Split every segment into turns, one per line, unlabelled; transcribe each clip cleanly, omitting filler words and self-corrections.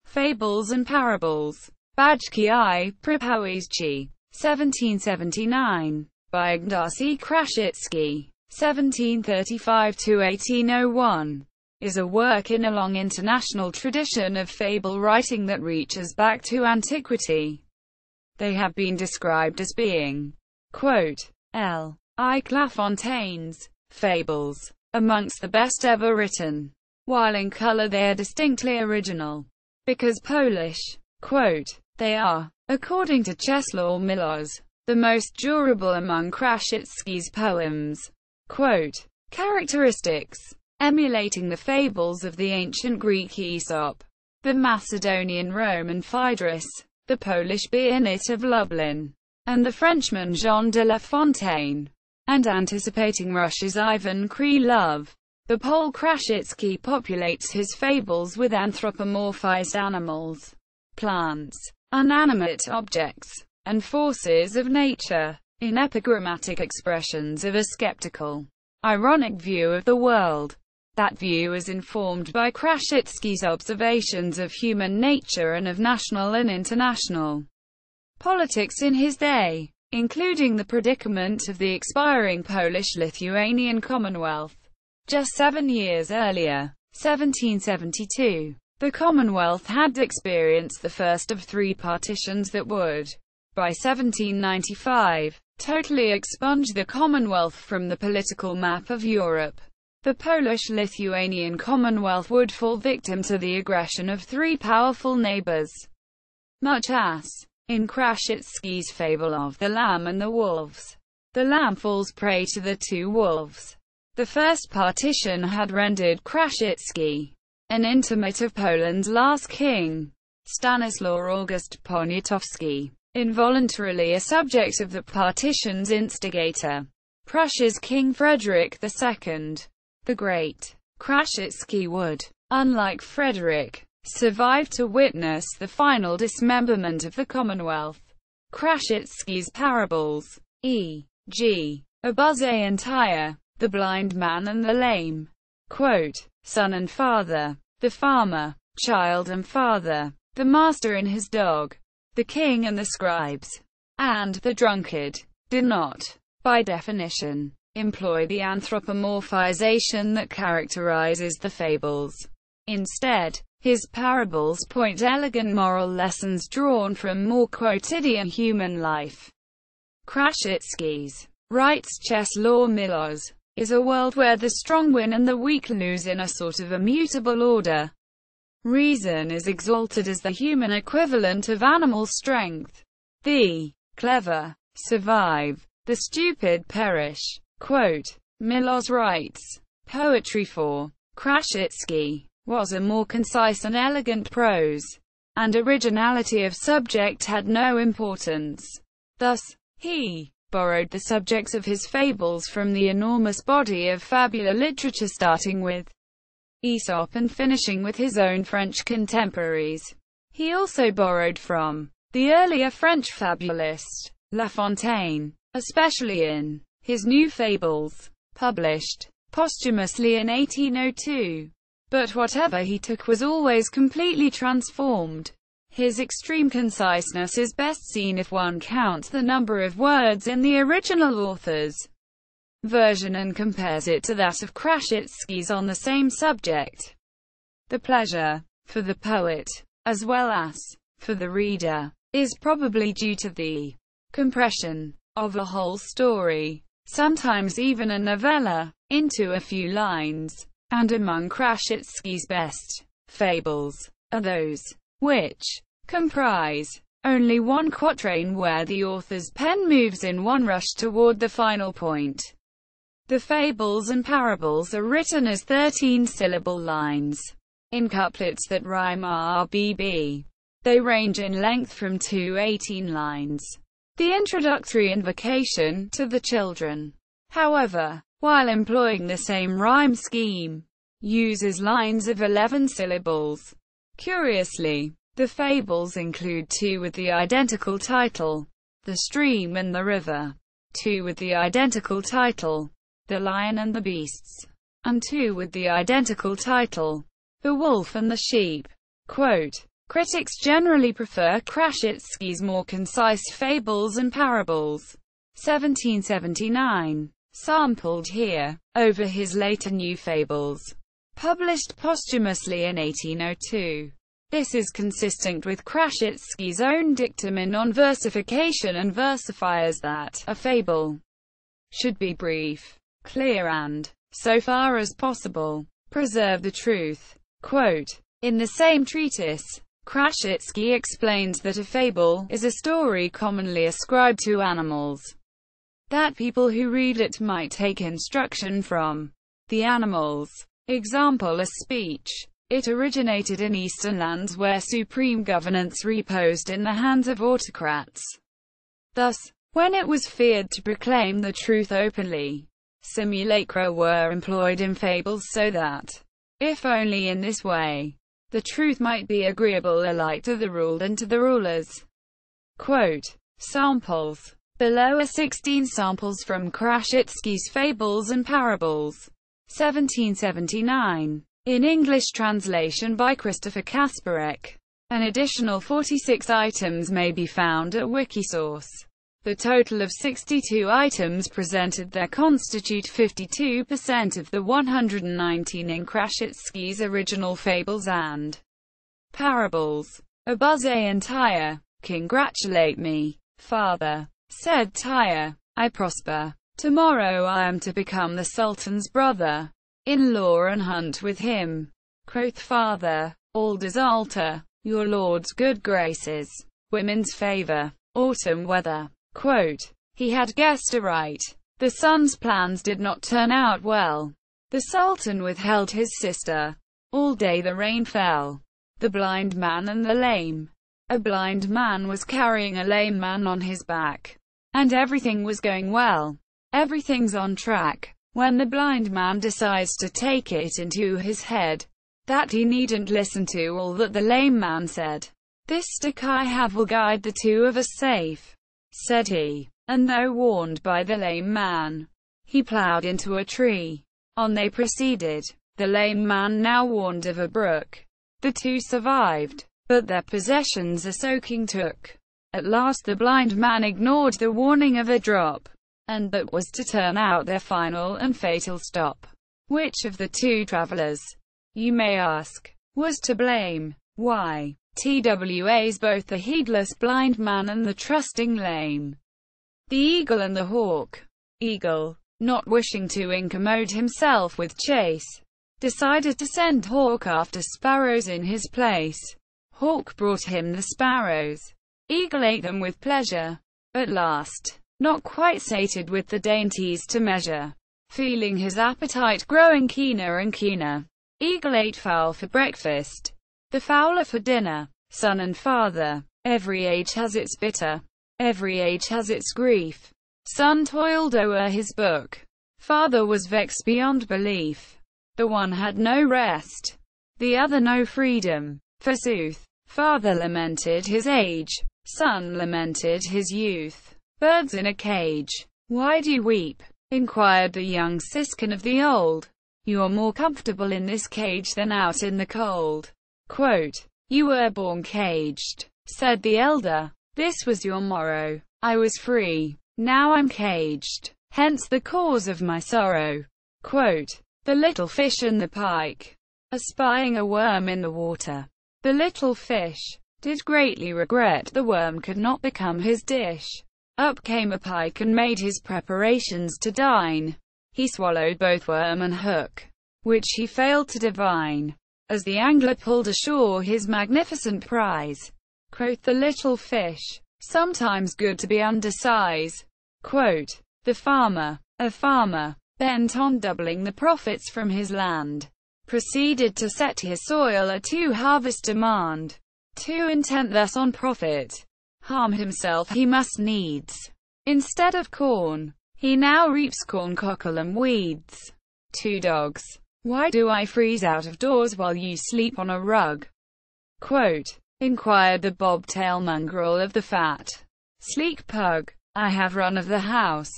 Fables and Parables. Bajki I przypowieści. 1779. By Ignacy Krasicki. 1735–1801. Is a work in a long international tradition of fable writing that reaches back to antiquity. They have been described as being, quote, like LaFontaine's fables, amongst the best ever written, while in color they are distinctly original, because Polish, quote, they are, according to Czesław Miłosz, the most durable among Krasicki's poems. Quote, characteristics, emulating the fables of the ancient Greek Aesop, the Macedonian Roman Phaedrus, the Polish Bayonet of Lublin, and the Frenchman Jean de LaFontaine, and anticipating Russia's Ivan Krylov. The Pole Krasicki populates his fables with anthropomorphized animals, plants, inanimate objects, and forces of nature, in epigrammatic expressions of a skeptical, ironic view of the world. That view is informed by Krasicki's observations of human nature and of national and international politics in his day, including the predicament of the expiring Polish-Lithuanian Commonwealth. Just 7 years earlier, 1772, the Commonwealth had experienced the first of 3 partitions that would, by 1795, totally expunge the Commonwealth from the political map of Europe. The Polish-Lithuanian Commonwealth would fall victim to the aggression of 3 powerful neighbors, much as in Krasicki's fable of the Lamb and the Wolves. The lamb falls prey to the 2 wolves. The first partition had rendered Krasicki, an intimate of Poland's last king, Stanislaw August Poniatowski, involuntarily a subject of the partition's instigator, Prussia's King Frederick II. The Great. Krasicki would, unlike Frederick, survive to witness the final dismemberment of the Commonwealth. Krasicki's parables, e.g., A Buzz and Tire, The Blind Man and the Lame, quote, Son and Father, The Farmer, Child and Father, The Master and His Dog, The King and the Scribes, and The Drunkard, do not, by definition, employ the anthropomorphization that characterizes the fables. Instead, his parables point elegant moral lessons drawn from more quotidian human life. Krasicki's, writes Czesław Miłosz, is a world where the strong win and the weak lose in a sort of immutable order. Reason is exalted as the human equivalent of animal strength. The clever survive, the stupid perish. Quote, Miłosz writes, poetry for Krasicki was a more concise and elegant prose, and originality of subject had no importance. Thus, he borrowed the subjects of his fables from the enormous body of fabular literature, starting with Aesop and finishing with his own French contemporaries. He also borrowed from the earlier French fabulist, LaFontaine, especially in his New Fables, published posthumously in 1802. But whatever he took was always completely transformed. His extreme conciseness is best seen if one counts the number of words in the original author's version and compares it to that of Krasicki's on the same subject. The pleasure, for the poet, as well as for the reader, is probably due to the compression of a whole story, sometimes even a novella, into a few lines. And among Krasicki's best fables are those which comprise only one quatrain, where the author's pen moves in one rush toward the final point. The fables and parables are written as 13-syllable lines, in couplets that rhyme RBB. They range in length from 2 to 18 lines. The introductory invocation to the children, however, while employing the same rhyme scheme, uses lines of 11 syllables. Curiously, the fables include 2 with the identical title, The Stream and the River, 2 with the identical title, The Lion and the Beasts, and 2 with the identical title, The Wolf and the Sheep. Quote, Critics generally prefer Krasicki's more concise Fables and Parables, 1779, sampled here, over his later new fables, published posthumously in 1802. This is consistent with Krasicki's own dictum in On Versification and Versifiers that a fable should be brief, clear and, so far as possible, preserve the truth. Quote, in the same treatise, Krasicki explains that a fable is a story commonly ascribed to animals, that people who read it might take instruction from the animals. Example: a speech. It originated in Eastern lands where supreme governance reposed in the hands of autocrats. Thus, when it was feared to proclaim the truth openly, simulacra were employed in fables so that, if only in this way, the truth might be agreeable alike to the ruled and to the rulers. Quote, samples. Below are 16 samples from Krasicki's Fables and Parables, 1779. In English translation by Christopher Kasparek. An additional 46 items may be found at Wikisource. The total of 62 items presented there constitute 52% of the 119 in Krasicki's original Fables and Parables. Abuze and Tyre. Congratulate me, father, said Tyre. I prosper. Tomorrow I am to become the Sultan's brother in law and hunt with him. Quoth father, all does alter, your lord's good graces, women's favor, autumn weather. Quote, he had guessed aright. The son's plans did not turn out well. The Sultan withheld his sister. All day the rain fell. The blind man and the lame. A blind man was carrying a lame man on his back, and everything was going well. Everything's on track. When the blind man decides to take it into his head that he needn't listen to all that the lame man said. This stick I have will guide the two of us safe, said he. And though warned by the lame man, he plowed into a tree. On they proceeded. The lame man now warned of a brook. The two survived, but their possessions a soaking took. At last the blind man ignored the warning of a drop, and that was to turn out their final and fatal stop. Which of the two travelers, you may ask, was to blame? Why, TWA's both the heedless blind man and the trusting lame. The eagle and the hawk. Eagle, not wishing to incommode himself with chase, decided to send hawk after sparrows in his place. Hawk brought him the sparrows. Eagle ate them with pleasure. At last, not quite sated with the dainties to measure, feeling his appetite growing keener and keener, Eagle ate fowl for breakfast, the fowler for dinner. Son and father. Every age has its bitter, every age has its grief. Son toiled o'er his book. Father was vexed beyond belief. The one had no rest, the other no freedom. Forsooth, father lamented his age, son lamented his youth. Birds in a cage. Why do you weep? Inquired the young siskin of the old. You're more comfortable in this cage than out in the cold. Quote, you were born caged, said the elder. This was your morrow. I was free. Now I'm caged. Hence the cause of my sorrow. Quote, the little fish and the pike. Espying a worm in the water, the little fish did greatly regret the worm could not become his dish. Up came a pike and made his preparations to dine. He swallowed both worm and hook, which he failed to divine. As the angler pulled ashore his magnificent prize, quoth the little fish, sometimes good to be undersize. Quote, the farmer, a farmer, bent on doubling the profits from his land, proceeded to set his soil a two-harvest demand. Too intent thus on profit, harm himself he must needs. Instead of corn, he now reaps corn, cockle and weeds. Two dogs. Why do I freeze out of doors while you sleep on a rug? Quote, inquired the bobtail mongrel of the fat, sleek pug. I have run of the house,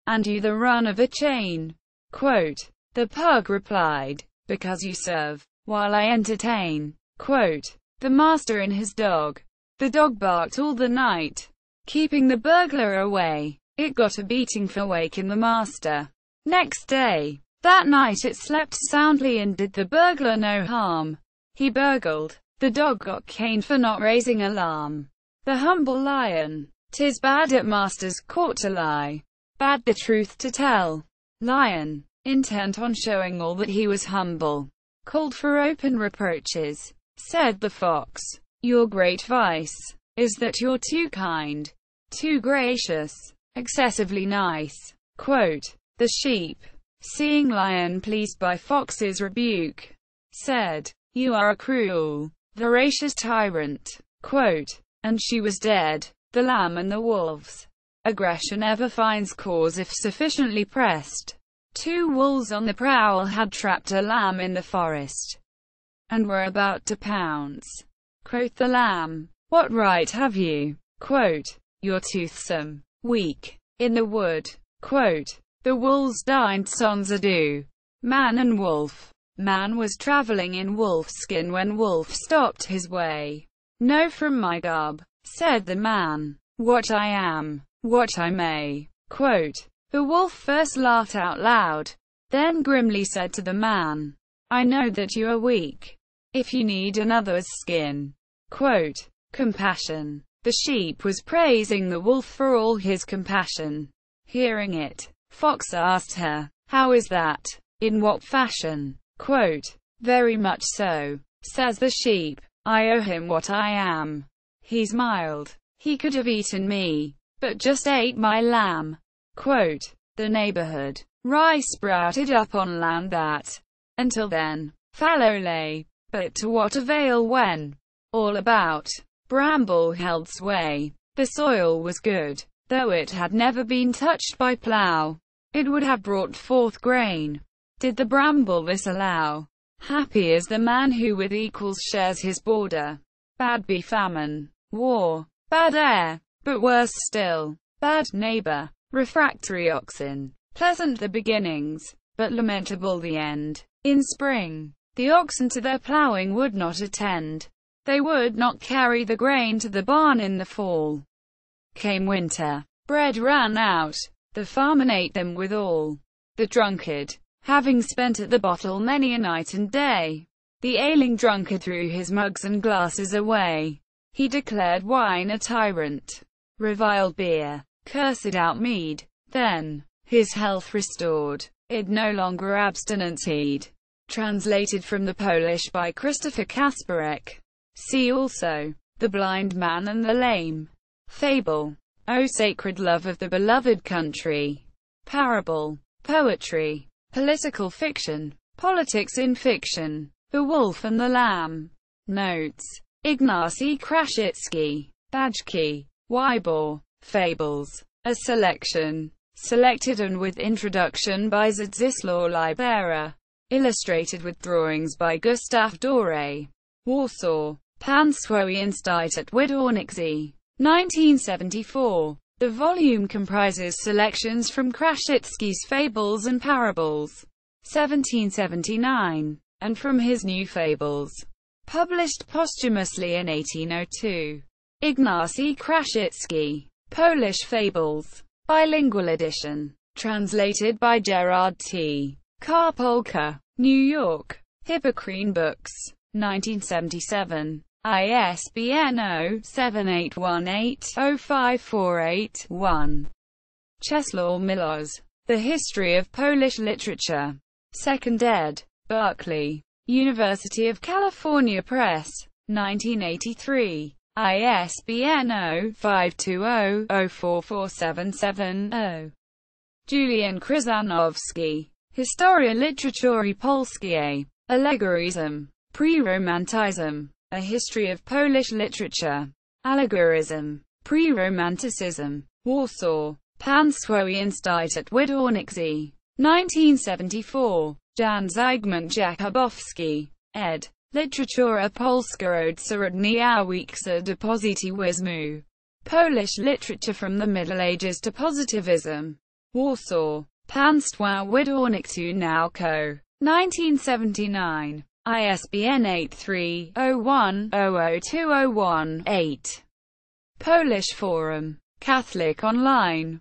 and you the run of a chain. Quote, the pug replied, because you serve, while I entertain. Quote, The master and his dog. The dog barked all the night, keeping the burglar away. It got a beating for waking the master. Next day. That night it slept soundly and did the burglar no harm. He burgled. The dog got caned for not raising alarm. The humble lion. 'Tis bad at master's court to lie, bad the truth to tell. Lion, intent on showing all that he was humble, called for open reproaches. Said the fox, your great vice is that you're too kind, too gracious, excessively nice. Quote, the sheep, seeing lion pleased by fox's rebuke, said, you are a cruel, voracious tyrant. Quote, and she was dead. The lamb and the wolves. Aggression ever finds cause if sufficiently pressed. Two wolves on the prowl had trapped a lamb in the forest, and were about to pounce. Quoth the lamb, what right have you? Quote, you're toothsome, weak, in the wood. Quote, the wolves dined sans ado. Man and wolf. Man was traveling in wolf skin when wolf stopped his way. Know from my garb, said the man, what I am, what I may. Quote, the wolf first laughed out loud, then grimly said to the man, I know that you are weak, if you need another's skin. Quote, compassion. The sheep was praising the wolf for all his compassion. Hearing it, fox asked her, how is that? In what fashion? Quote, very much so, says the sheep, I owe him what I am. He smiled. He could have eaten me, but just ate my lamb. Quote, the neighborhood. Rice sprouted up on land that, until then, fallow lay, but to what avail when all about bramble held sway. The soil was good, though it had never been touched by plough. It would have brought forth grain, did the bramble this allow. Happy is the man who with equals shares his border. Bad be famine, war, bad air, but worse still, bad neighbor. Refractory oxen, pleasant the beginnings, but lamentable the end. In spring, the oxen to their plowing would not attend. They would not carry the grain to the barn in the fall. Came winter, bread ran out, the farmer ate them withal. The drunkard, having spent at the bottle many a night and day, the ailing drunkard threw his mugs and glasses away. He declared wine a tyrant, reviled beer, cursed out mead. Then, his health restored, it no longer abstinence heed. Translated from the Polish by Christopher Kasparek. See also, The Blind Man and the Lame. Fable. O sacred love of the beloved country. Parable. Poetry. Political fiction. Politics in fiction. The Wolf and the Lamb. Notes. Ignacy Krasicki. Bajki. Wybor. Fables. A selection. Selected and with introduction by Zdzisław Libera. Illustrated with drawings by Gustav Doré. Warsaw. Państwowy Instytut Wydawniczy. 1974. The volume comprises selections from Krasicki's Fables and Parables. 1779. And from his new Fables. Published posthumously in 1802. Ignacy Krasicki. Polish Fables. Bilingual edition. Translated by Gerard T. Karpolka. New York. Hippocrene Books. 1977. ISBN 0-7818-05481. Czesław Miłosz. The History of Polish Literature. 2nd ed. Berkeley. University of California Press. 1983. ISBN 0-520-04477-0. Julian Krzyżanowski. Historia Literatury Polskiej. Allegorism. Pre-Romanticism. A History of Polish Literature. Allegorism. Pre-Romanticism. Warsaw. Państwowy Instytut Wydawniczy. 1974. Jan Zygmunt Jakubowski. Ed. Literatura Polska od Średnia wieksa do Pozytywizmu. Polish Literature from the Middle Ages to Positivism. Warsaw. Państwowe Wydawnictwo Naukowe. 1979. ISBN 83-01-00201-8. Polish Forum. Catholic Online.